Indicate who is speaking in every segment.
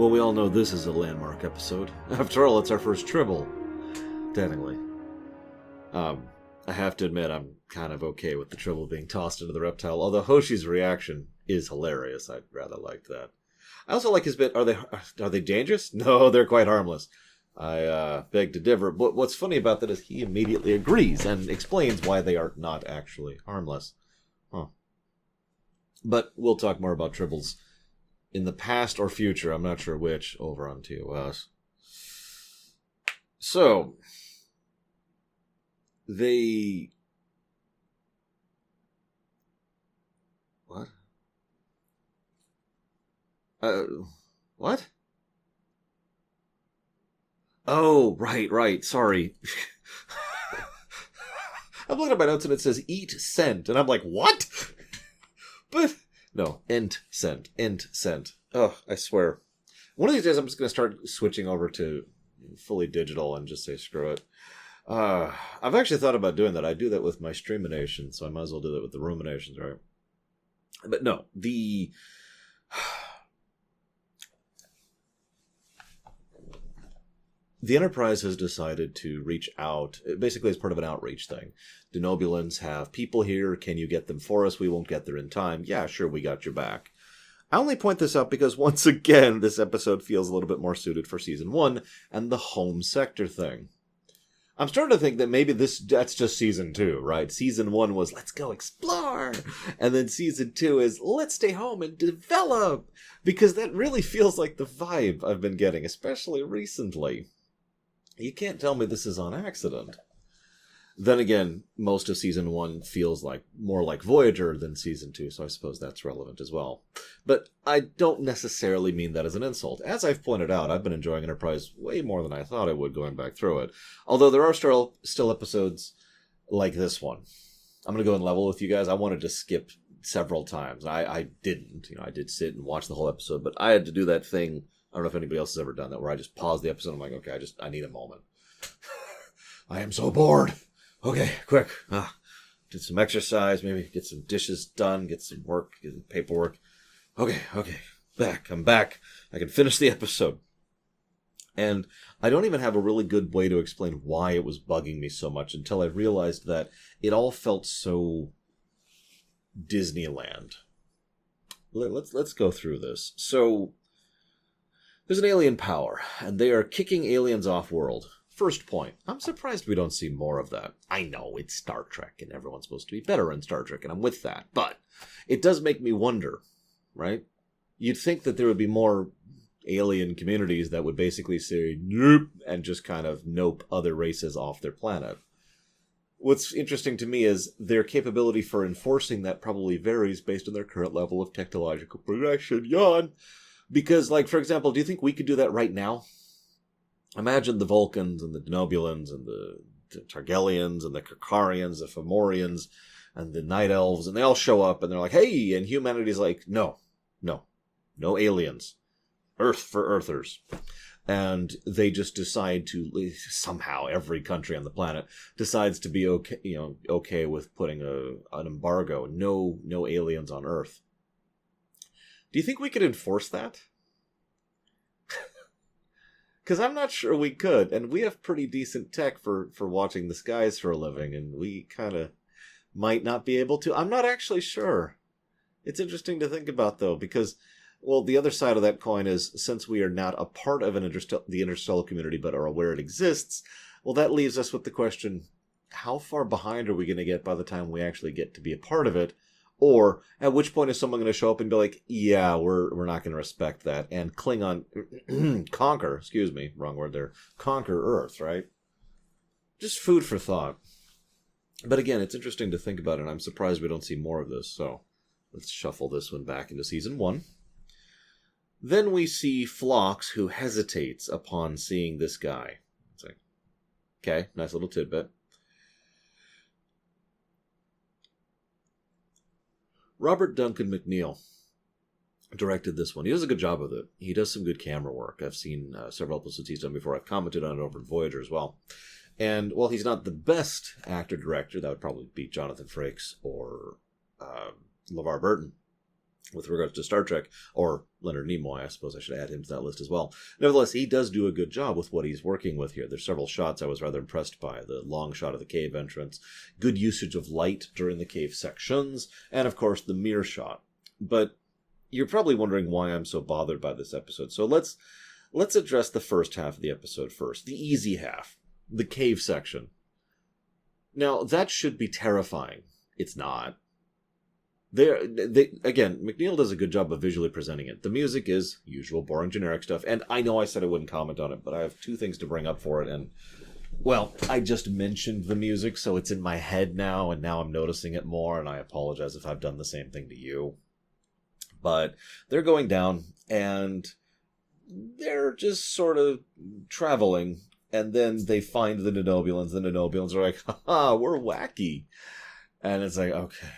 Speaker 1: Well, we all know this is a landmark episode. After all, it's our first Tribble, technically. Um, I have to admit, I'm kind of okay with the Tribble being tossed into the reptile, although Hoshi's reaction is hilarious. I'd rather like that. I also like his bit, are they dangerous? No, they're quite harmless. I beg to differ, but what's funny about that is he immediately agrees and explains why they are not actually harmless. Huh. But we'll talk more about Tribbles in the past or future, I'm not sure which, over on TOS. So, they... What? What? Oh, right, sorry. I'm looking at my notes and it says eat scent, and I'm like, what? But... No, ent scent. Oh, I swear. One of these days I'm just going to start switching over to fully digital and just say screw it. I've actually thought about doing that. I do that with my Streaminations, so I might as well do that with the Ruminations, right? But no, the Enterprise has decided to reach out, basically as part of an outreach thing. Denobulans have people here. Can you get them for us? We won't get there in time. Yeah, sure, we got your back. I only point this out because, once again, this episode feels a little bit more suited for Season 1 and the home sector thing. I'm starting to think that maybe that's just Season 2, right? Season 1 was, let's go explore! And then Season 2 is, let's stay home and develop! Because that really feels like the vibe I've been getting, especially recently. You can't tell me this is on accident. Then again, most of Season 1 feels like more like Voyager than Season 2, so I suppose that's relevant as well. But I don't necessarily mean that as an insult. As I've pointed out, I've been enjoying Enterprise way more than I thought I would going back through it. Although there are still episodes like this one. I'm going to go in level with you guys. I wanted to skip several times. I didn't. I did sit and watch the whole episode, but I had to do that thing. I don't know if anybody else has ever done that, where I just pause the episode and I'm like, okay, I need a moment. I am so bored. Okay, quick. Did some exercise, maybe get some dishes done, get some work, get some paperwork. Okay, I'm back. I can finish the episode. And I don't even have a really good way to explain why it was bugging me so much until I realized that it all felt so Disneyland. Let's go through this. So, there's an alien power, and they are kicking aliens off-world. First point, I'm surprised we don't see more of that. I know, it's Star Trek, and everyone's supposed to be better in Star Trek, and I'm with that. But it does make me wonder, right? You'd think that there would be more alien communities that would basically say, nope, and just kind of nope other races off their planet. What's interesting to me is their capability for enforcing that probably varies based on their current level of technological progression. Yawn! Because, like, for example, do you think we could do that right now? Imagine the Vulcans and the Denobulans and the Targalians and the Kakarians, the Fomorians and the Night Elves, and they all show up and they're like, hey, and humanity's like, no aliens. Earth for Earthers. And they just decide to, somehow every country on the planet decides to be okay with putting an embargo. No aliens on Earth. Do you think we could enforce that? Because I'm not sure we could, and we have pretty decent tech for watching the skies for a living, and we kind of might not be able to. I'm not actually sure. It's interesting to think about, though, because, well, the other side of that coin is, since we are not a part of the interstellar community but are aware it exists, well, that leaves us with the question, how far behind are we going to get by the time we actually get to be a part of it? Or, at which point is someone going to show up and be like, yeah, we're not going to respect that, and Klingon, conquer Earth, right? Just food for thought. But again, it's interesting to think about, and I'm surprised we don't see more of this, so let's shuffle this one back into Season 1. Then we see Phlox, who hesitates upon seeing this guy. It's like, okay, nice little tidbit. Robert Duncan McNeill directed this one. He does a good job with it. He does some good camera work. I've seen several episodes he's done before. I've commented on it over in Voyager as well. And while he's not the best actor-director, that would probably be Jonathan Frakes or LeVar Burton. with regards to Star Trek, or Leonard Nimoy. I suppose I should add him to that list as well. Nevertheless, he does do a good job with what he's working with here. There's several shots I was rather impressed by. The long shot of the cave entrance, good usage of light during the cave sections, and of course the mirror shot. But you're probably wondering why I'm so bothered by this episode. So let's address the first half of the episode first. The easy half. The cave section. Now, that should be terrifying. It's not. Again, McNeil does a good job of visually presenting it. The music is usual, boring, generic stuff. And I know I said I wouldn't comment on it, but I have two things to bring up for it. And, well, I just mentioned the music, so it's in my head now, and now I'm noticing it more, and I apologize if I've done the same thing to you. But they're going down, and they're just sort of traveling, and then they find the Denobulans. The Denobulans are like, haha, we're wacky. And it's like, okay,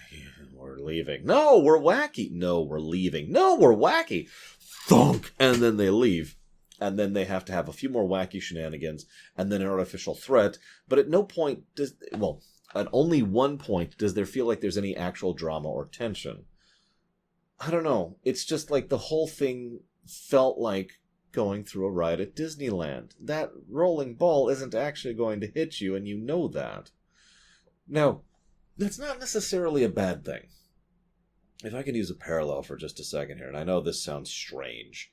Speaker 1: we're leaving. No, we're wacky. No, we're leaving. No, we're wacky. Thunk! And then they leave. And then they have to have a few more wacky shenanigans, and then an artificial threat. But at no point at only one point does there feel like there's any actual drama or tension. I don't know. It's just like the whole thing felt like going through a ride at Disneyland. That rolling ball isn't actually going to hit you, and you know that. Now, that's not necessarily a bad thing. If I could use a parallel for just a second here, and I know this sounds strange,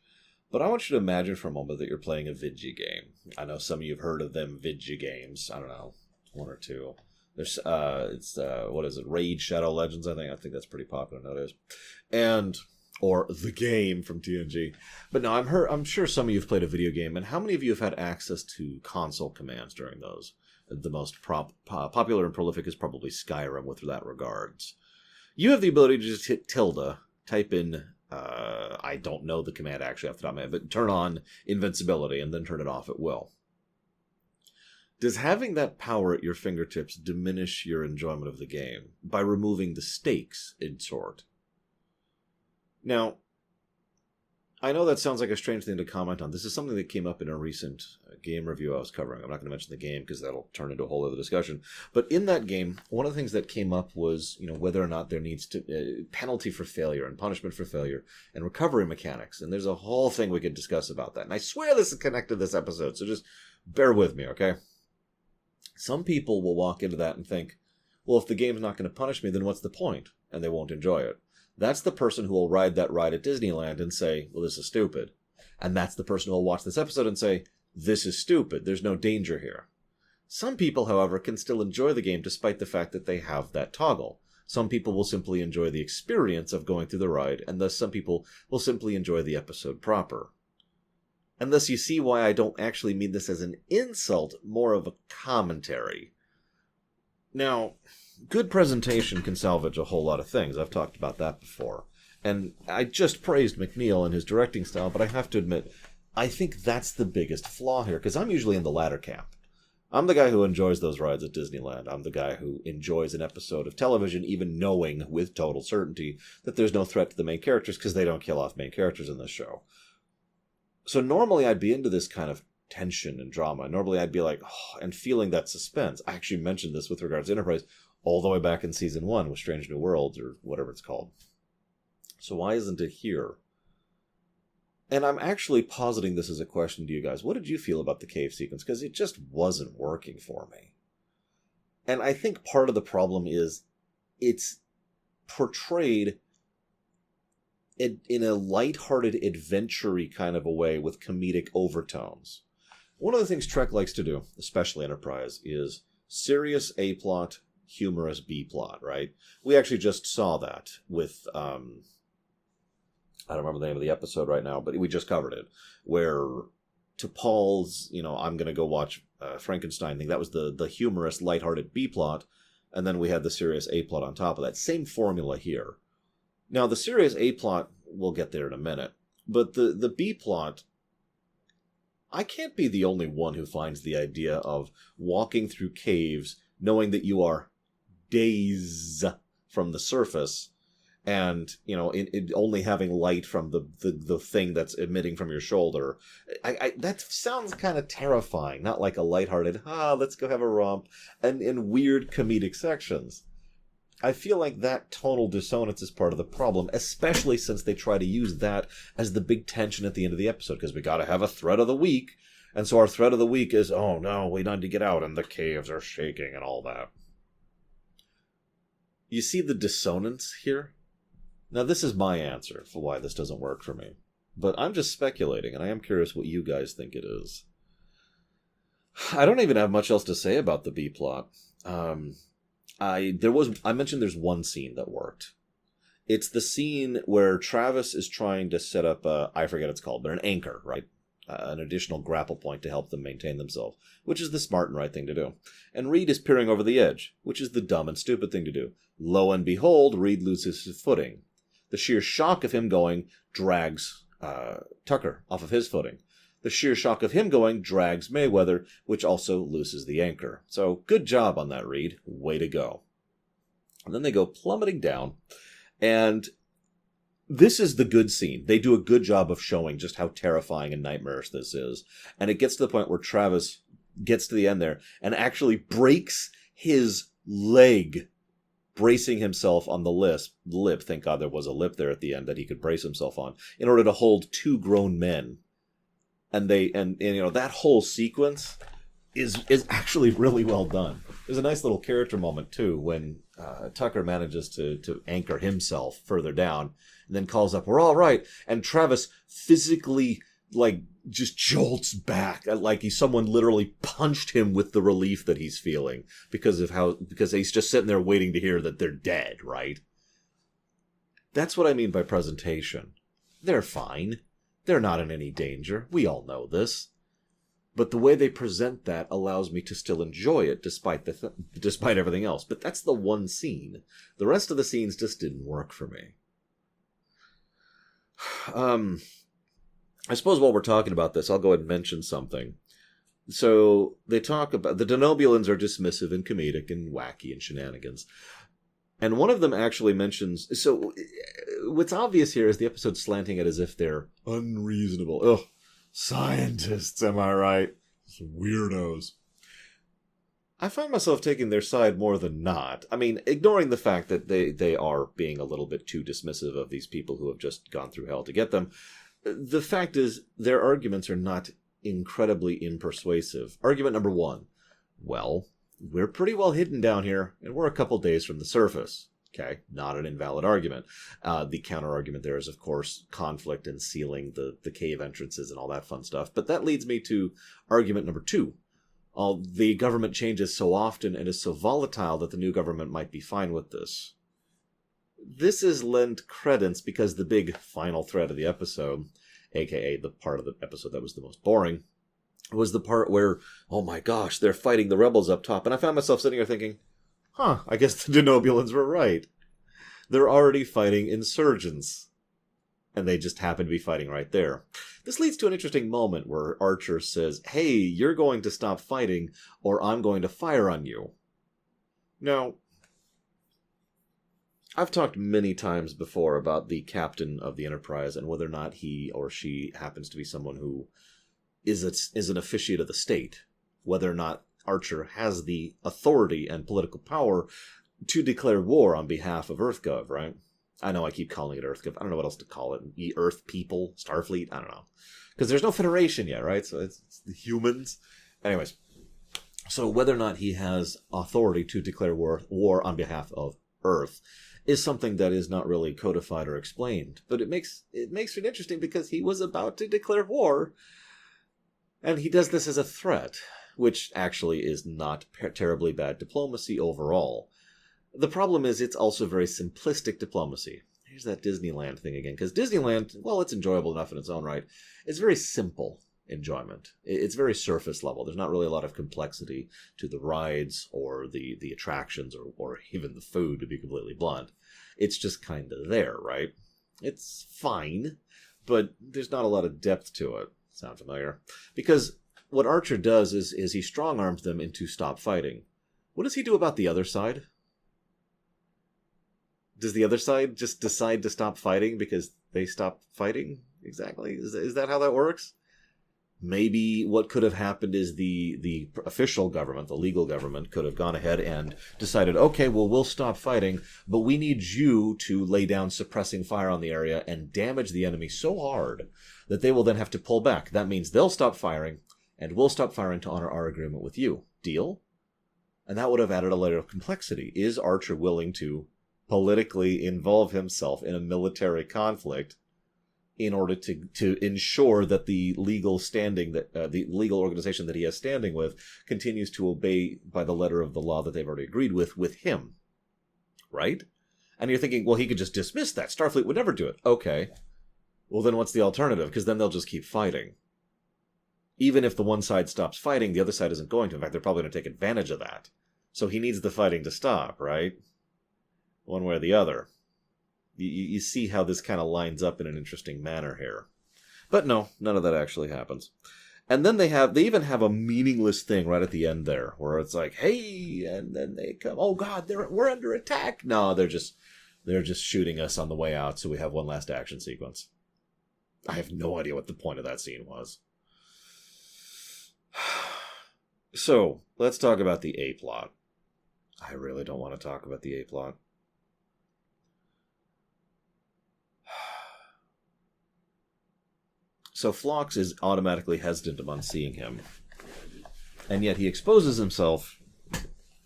Speaker 1: but I want you to imagine for a moment that you're playing a vidya game. I know some of you have heard of them vidya games. I don't know, one or two. There's what is it? Raid Shadow Legends, I think that's pretty popular nowadays. Or The Game from TNG. But no, I'm sure some of you have played a video game, and how many of you have had access to console commands during those? The most popular and prolific is probably Skyrim with that regards. You have the ability to just hit tilde, type in, I don't know the command actually off the top of my head, but turn on invincibility and then turn it off at will. Does having that power at your fingertips diminish your enjoyment of the game by removing the stakes, in short? Now, I know that sounds like a strange thing to comment on. This is something that came up in a recent game review I was covering. I'm not going to mention the game because that'll turn into a whole other discussion. But in that game, one of the things that came up was, whether or not there needs to penalty for failure and punishment for failure and recovery mechanics. And there's a whole thing we could discuss about that. And I swear this is connected to this episode, so just bear with me, okay? Some people will walk into that and think, well, if the game's not going to punish me, then what's the point? And they won't enjoy it. That's the person who will ride that ride at Disneyland and say, well, this is stupid. And that's the person who will watch this episode and say, this is stupid. There's no danger here. Some people, however, can still enjoy the game despite the fact that they have that toggle. Some people will simply enjoy the experience of going through the ride, and thus some people will simply enjoy the episode proper. And thus you see why I don't actually mean this as an insult, more of a commentary. Now, good presentation can salvage a whole lot of things. I've talked about that before. And I just praised McNeil and his directing style, but I have to admit, I think that's the biggest flaw here, because I'm usually in the latter camp. I'm the guy who enjoys those rides at Disneyland. I'm the guy who enjoys an episode of television even knowing with total certainty that there's no threat to the main characters because they don't kill off main characters in this show. So normally I'd be into this kind of tension and drama. Normally I'd be like, oh, and feeling that suspense. I actually mentioned this with regards to Enterprise all the way back in Season 1 with Strange New Worlds or whatever it's called. So why isn't it here? And I'm actually positing this as a question to you guys. What did you feel about the cave sequence? Because it just wasn't working for me. And I think part of the problem is it's portrayed in a lighthearted, adventure-y kind of a way with comedic overtones. One of the things Trek likes to do, especially Enterprise, is serious A-plot, humorous B-plot, right? We actually just saw that with, I don't remember the name of the episode right now, but we just covered it, where to Paul's, I'm going to go watch Frankenstein thing, that was the humorous, lighthearted B-plot, and then we had the serious A-plot on top of that. Same formula here. Now, the serious A-plot, we'll get there in a minute, but the B-plot, I can't be the only one who finds the idea of walking through caves knowing that you are days from the surface and, only having light from the thing that's emitting from your shoulder. That sounds kind of terrifying, not like a lighthearted, let's go have a romp, and in weird comedic sections. I feel like that tonal dissonance is part of the problem, especially since they try to use that as the big tension at the end of the episode, because we gotta have a threat of the week, and so our threat of the week is, oh no, we need to get out, and the caves are shaking, and all that. You see the dissonance here? Now this is my answer for why this doesn't work for me, but I'm just speculating, and I am curious what you guys think it is. I don't even have much else to say about the B-plot. I mentioned there's one scene that worked. It's the scene where Travis is trying to set up I forget what it's called, but an anchor, right? An additional grapple point to help them maintain themselves, which is the smart and right thing to do. And Reed is peering over the edge, which is the dumb and stupid thing to do. Lo and behold, Reed loses his footing. The sheer shock of him going drags Tucker off of his footing. The sheer shock of him going drags Mayweather, which also loses the anchor. So, good job on that, Reed. Way to go. And then they go plummeting down, and this is the good scene. They do a good job of showing just how terrifying and nightmarish this is. And it gets to the point where Travis gets to the end there and actually breaks his leg, bracing himself on the lip. Thank God there was a lip there at the end that he could brace himself on, in order to hold two grown men. And that whole sequence is actually really well done. There's a nice little character moment too when Tucker manages to anchor himself further down and then calls up, "We're all right," and Travis physically just jolts back, like someone literally punched him with the relief that he's feeling because he's just sitting there waiting to hear that they're dead, right? That's what I mean by presentation. They're fine. They're not in any danger. We all know this. But the way they present that allows me to still enjoy it despite everything else. But that's the one scene. The rest of the scenes just didn't work for me. I suppose while we're talking about this, I'll go ahead and mention something. So they talk about the Denobulans are dismissive and comedic and wacky and shenanigans. And one of them actually mentions... So, what's obvious here is the episode slanting it as if they're unreasonable. Ugh, scientists, am I right? Some weirdos. I find myself taking their side more than not. I mean, ignoring the fact that they are being a little bit too dismissive of these people who have just gone through hell to get them. The fact is, their arguments are not incredibly impersuasive. Argument number one. Well... we're pretty well hidden down here, and we're a couple days from the surface. Okay, not an invalid argument. The counter-argument there is, of course, conflict and sealing the cave entrances and all that fun stuff. But that leads me to argument number two. The government changes so often and is so volatile that the new government might be fine with this. This is lent credence because the big final thread of the episode, aka the part of the episode that was the most boring, was the part where, oh my gosh, they're fighting the rebels up top. And I found myself sitting here thinking, I guess the Denobulans were right. They're already fighting insurgents. And they just happen to be fighting right there. This leads to an interesting moment where Archer says, hey, you're going to stop fighting or I'm going to fire on you. Now, I've talked many times before about the captain of the Enterprise and whether or not he or she happens to be someone who is an officiate of the state, whether or not Archer has the authority and political power to declare war on behalf of EarthGov, right? I know I keep calling it EarthGov. I don't know what else to call it. Earth people, Starfleet, I don't know. Because there's no Federation yet, right? So it's the humans. Anyways, so whether or not he has authority to declare war on behalf of Earth is something that is not really codified or explained. But it makes it interesting because he was about to declare war. And he does this as a threat, which actually is not terribly bad diplomacy overall. The problem is it's also very simplistic diplomacy. Here's that Disneyland thing again, because Disneyland, well, it's enjoyable enough in its own right. It's very simple enjoyment. It's very surface level. There's not really a lot of complexity to the rides or the attractions or even the food, to be completely blunt. It's just kind of there, right? It's fine, but there's not a lot of depth to it. Sound familiar? Because what Archer does is he strong-arms them into stop fighting. What does he do about the other side? Does the other side just decide to stop fighting because they stop fighting? Exactly. Is that how that works? Maybe what could have happened is the official government, the legal government, could have gone ahead and decided, okay, well, we'll stop fighting, but we need you to lay down suppressing fire on the area and damage the enemy so hard that they will then have to pull back. That means they'll stop firing, and we'll stop firing to honor our agreement with you. Deal? And that would have added a layer of complexity. Is Archer willing to politically involve himself in a military conflict in order to ensure that the legal standing that the legal organization that he has standing with continues to obey by the letter of the law that they've already agreed with him, right? And you're thinking, well, he could just dismiss that. Starfleet would never do it. Okay, well then what's the alternative? Because then they'll just keep fighting. Even if the one side stops fighting, the other side isn't going to. In fact, they're probably going to take advantage of that. So he needs the fighting to stop, right? One way or the other. You see how this kind of lines up in an interesting manner here. But no, none of that actually happens. And then they even have a meaningless thing right at the end there, where it's like, hey, and then they come, oh god, we're under attack. No, they're just shooting us on the way out, so we have one last action sequence. I have no idea what the point of that scene was. So, let's talk about the A-plot. I really don't want to talk about the A-plot. So Phlox is automatically hesitant upon seeing him. And yet he exposes himself.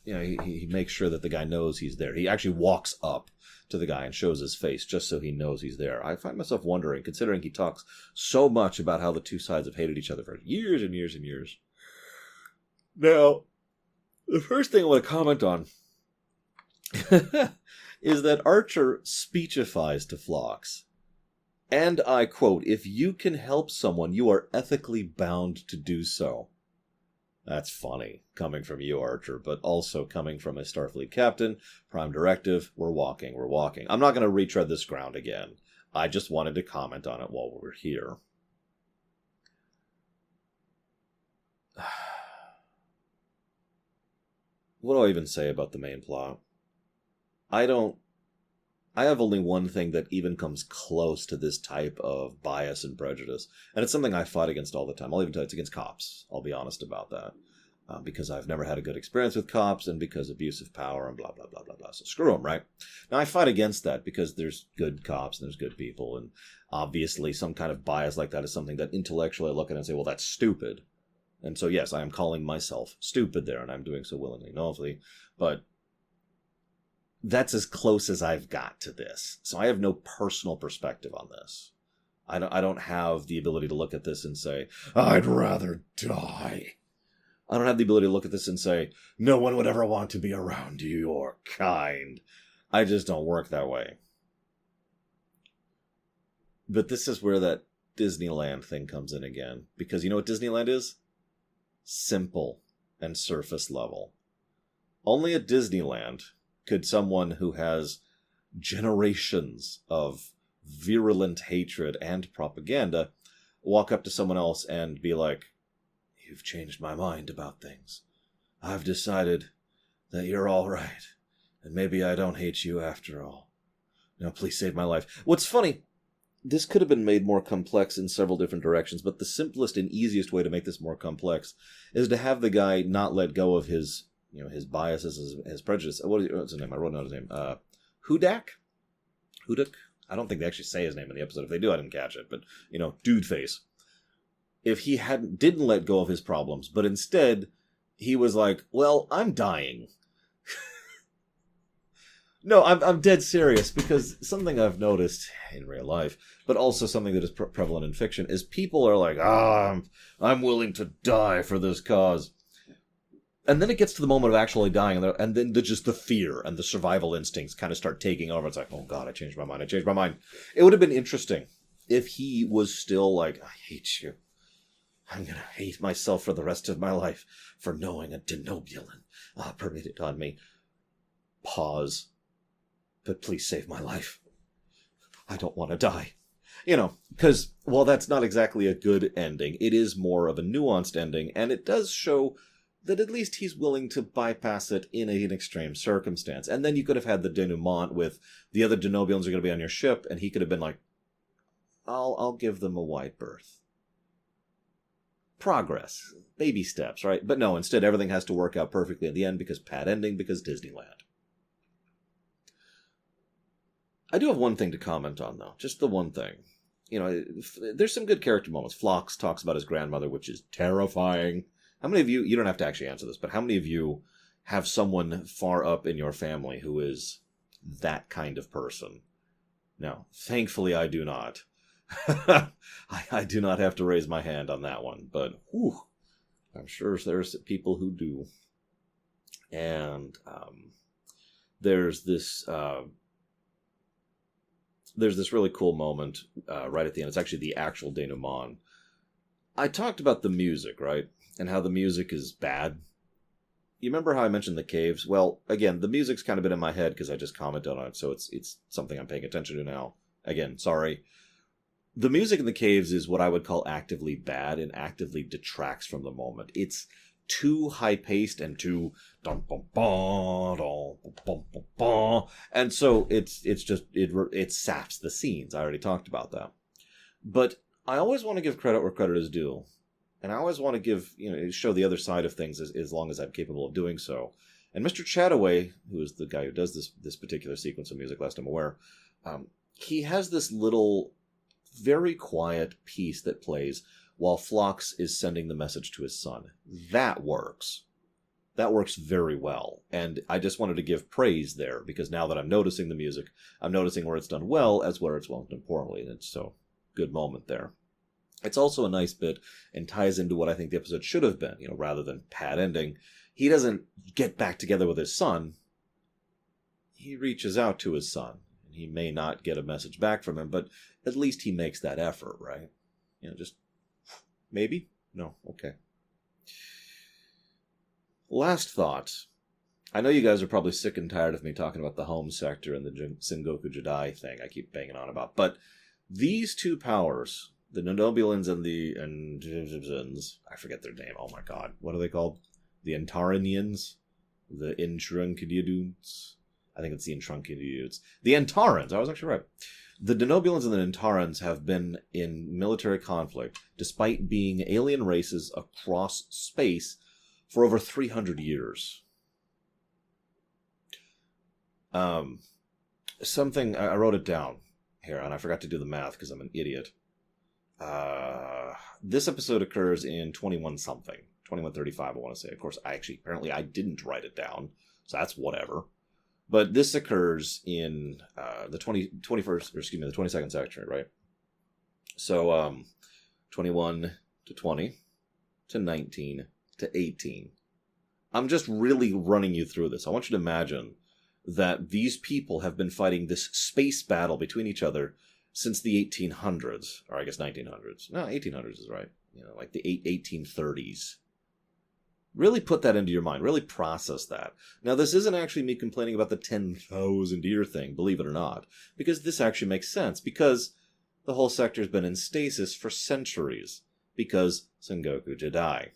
Speaker 1: You know, he makes sure that the guy knows he's there. He actually walks up to the guy and shows his face just so he knows he's there. I find myself wondering, considering he talks so much about how the two sides have hated each other for years and years and years. Now, the first thing I want to comment on is that Archer speechifies to Phlox. And I quote, if you can help someone, you are ethically bound to do so. That's funny, coming from you, Archer, but also coming from a Starfleet captain. Prime directive, we're walking. I'm not going to retread this ground again. I just wanted to comment on it while we're here. What do I even say about the main plot? I have only one thing that even comes close to this type of bias and prejudice, and it's something I fight against all the time. I'll even tell you it's against cops. I'll be honest about that. Because I've never had a good experience with cops, and because abuse of power, and blah, blah, blah, blah, blah. So screw them, right? Now, I fight against that because there's good cops, and there's good people, and obviously some kind of bias like that is something that intellectually I look at and say, well, that's stupid. And so, yes, I am calling myself stupid there, and I'm doing so willingly and knowingly, but that's as close as I've got to this. So I have no personal perspective on this. I don't have the ability to look at this and say, I'd rather die. I don't have the ability to look at this and say, no one would ever want to be around your kind. I just don't work that way. But this is where that Disneyland thing comes in again. Because you know what Disneyland is? Simple and surface level. Only at Disneyland could someone who has generations of virulent hatred and propaganda walk up to someone else and be like, you've changed my mind about things. I've decided that you're all right, and maybe I don't hate you after all. Now please save my life. What's funny, this could have been made more complex in several different directions, but the simplest and easiest way to make this more complex is to have the guy not let go of his biases, his prejudice. What's his name? I wrote down his name. Hudak? I don't think they actually say his name in the episode. If they do, I didn't catch it. But, dude face. If he didn't let go of his problems, but instead he was like, well, I'm dying. No, I'm dead serious, because something I've noticed in real life, but also something that is prevalent in fiction, is people are like, I'm willing to die for this cause. And then it gets to the moment of actually dying, and then just the fear and the survival instincts kind of start taking over. It's like, oh god, I changed my mind. It would have been interesting if he was still like, I hate you. I'm going to hate myself for the rest of my life for knowing a Denobulan permitted on me. Pause. But please save my life. I don't want to die. Because while that's not exactly a good ending, it is more of a nuanced ending, and it does show that at least he's willing to bypass it in an extreme circumstance. And then you could have had the denouement with the other Denobulans are going to be on your ship, and he could have been like, I'll give them a wide berth. progress, baby steps, right? But no, instead everything has to work out perfectly at the end because bad ending, because Disneyland. I do have one thing to comment on, though. Just the one thing. You know, there's some good character moments. Phlox talks about his grandmother, which is terrifying. How many of you don't have to actually answer this, but how many of you have someone far up in your family who is that kind of person? No, thankfully I do not. I do not have to raise my hand on that one, but whew, I'm sure there's people who do. And there's this really cool moment right at the end. It's actually the actual denouement. I talked about the music, right? And how the music is bad. You remember how I mentioned the caves? Well, again, the music's kind of been in my head because I just commented on it, so it's something I'm paying attention to now. Again, sorry. The music in the caves is what I would call actively bad and actively detracts from the moment. It's too high-paced and too dum bum bum bum bum bum, and so it saps the scenes. I already talked about that. But I always want to give credit where credit is due. And I always want to show the other side of things as long as I'm capable of doing so. And Mr. Chataway, who is the guy who does this particular sequence of music, last I'm aware, he has this little, very quiet piece that plays while Phlox is sending the message to his son. That works. That works very well. And I just wanted to give praise there, because now that I'm noticing the music, I'm noticing where it's done well as where it's well done poorly. And it's so good moment there. It's also a nice bit and ties into what I think the episode should have been, rather than bad ending. He doesn't get back together with his son. He reaches out to his son. He may not get a message back from him, but at least he makes that effort, right? Just maybe? No, okay. Last thought. I know you guys are probably sick and tired of me talking about the home sector and the Sengoku Jidai thing I keep banging on about, but these two powers, the Nonobulans and the I forget their name, oh my god, what are they called? The Antaranians? The Intrunkidiadudes? I think it's the Intrunkidiadudes. The Antarans, I was actually right. The Denobulans and the Antarans have been in military conflict, despite being alien races across space, for over 300 years. Something, I wrote it down here, and I forgot to do the math because I'm an idiot. This episode occurs in 21-something. 2135, I want to say. Of course, apparently I didn't write it down, so that's whatever. But this occurs in the 22nd century, right? So, 21 to 20 to 19 to 18. I'm just really running you through this. I want you to imagine that these people have been fighting this space battle between each other since the 1800s, or I guess 1900s. No, 1800s is right. Like the 1830s. Really put that into your mind. Really process that. Now, this isn't actually me complaining about the 10,000 year thing, believe it or not, because this actually makes sense, because the whole sector's been in stasis for centuries, because Sengoku Jidai.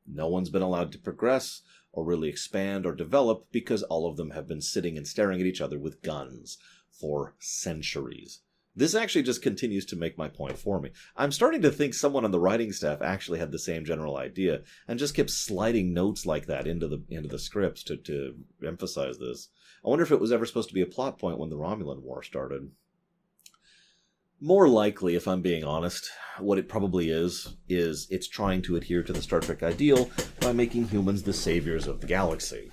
Speaker 1: No one's been allowed to progress, or really expand or develop, because all of them have been sitting and staring at each other with guns for centuries. This actually just continues to make my point for me. I'm starting to think someone on the writing staff actually had the same general idea and just kept sliding notes like that into the scripts to emphasize this. I wonder if it was ever supposed to be a plot point when the Romulan War started. More likely, if I'm being honest, what it probably is it's trying to adhere to the Star Trek ideal by making humans the saviors of the galaxy.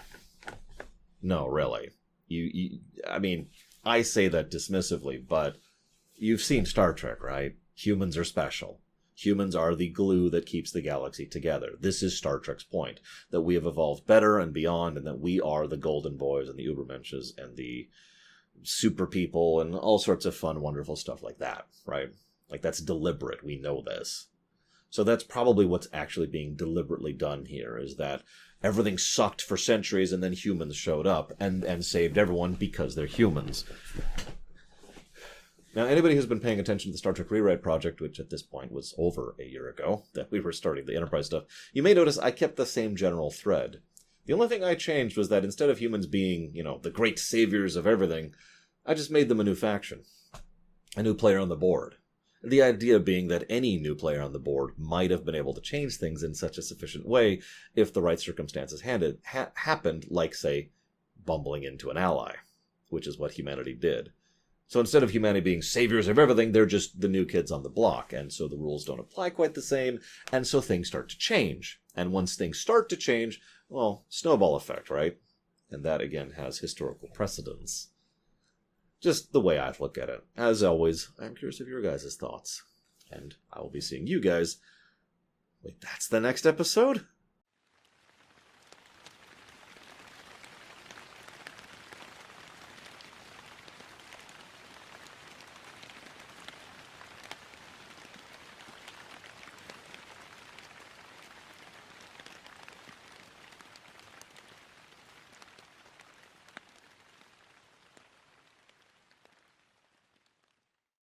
Speaker 1: No, really. I mean, I say that dismissively, but you've seen Star Trek, right? Humans are special. Humans are the glue that keeps the galaxy together. This is Star Trek's point, that we have evolved better and beyond, and that we are the Golden Boys and the Ubermenches and the super people and all sorts of fun, wonderful stuff like that, right? Like, that's deliberate. We know this. So that's probably what's actually being deliberately done here, is that everything sucked for centuries and then humans showed up and saved everyone because they're humans. Now, anybody who's been paying attention to the Star Trek Rewrite Project, which at this point was over a year ago, that we were starting the Enterprise stuff, you may notice I kept the same general thread. The only thing I changed was that instead of humans being, the great saviors of everything, I just made them a new faction. A new player on the board. The idea being that any new player on the board might have been able to change things in such a sufficient way if the right circumstances happened, like, say, bumbling into an ally, which is what humanity did. So instead of humanity being saviors of everything, they're just the new kids on the block, and so the rules don't apply quite the same, and so things start to change. And once things start to change, well, snowball effect, right? And that, again, has historical precedence. Just the way I look at it. As always, I'm curious of your guys' thoughts. And I will be seeing you guys... Wait, that's the next episode?